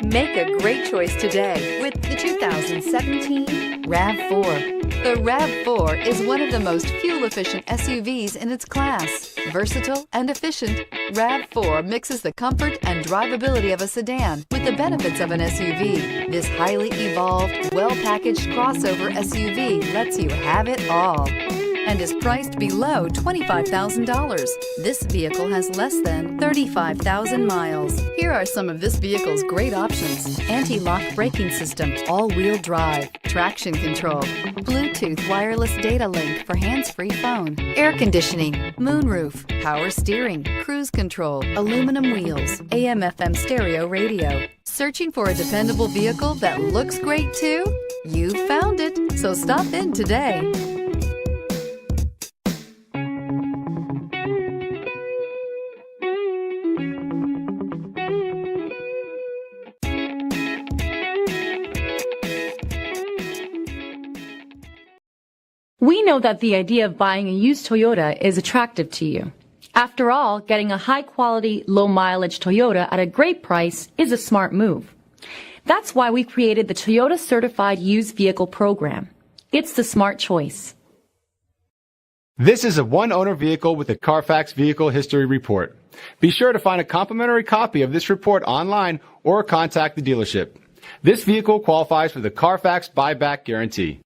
Make a great choice today with the 2017 RAV4. The RAV4 is one of the most fuel-efficient SUVs in its class. Versatile and efficient, RAV4 mixes the comfort and drivability of a sedan with the benefits of an SUV. This highly evolved, well-packaged crossover SUV lets you have it all and is priced below $25,000. This vehicle has less than 35,000 miles. Here are some of this vehicle's great options: anti-lock braking system, all-wheel drive, traction control, Bluetooth wireless data link for hands-free phone, air conditioning, moonroof, power steering, cruise control, aluminum wheels, AM/FM stereo radio. Searching for a dependable vehicle that looks great too? You found it, so stop in today. We know that the idea of buying a used Toyota is attractive to you. After all, getting a high-quality, low-mileage Toyota at a great price is a smart move. That's why we created the Toyota Certified Used Vehicle Program. It's the smart choice. This is a one-owner vehicle with a Carfax Vehicle History Report. Be sure to find a complimentary copy of this report online or contact the dealership. This vehicle qualifies for the Carfax Buyback Guarantee.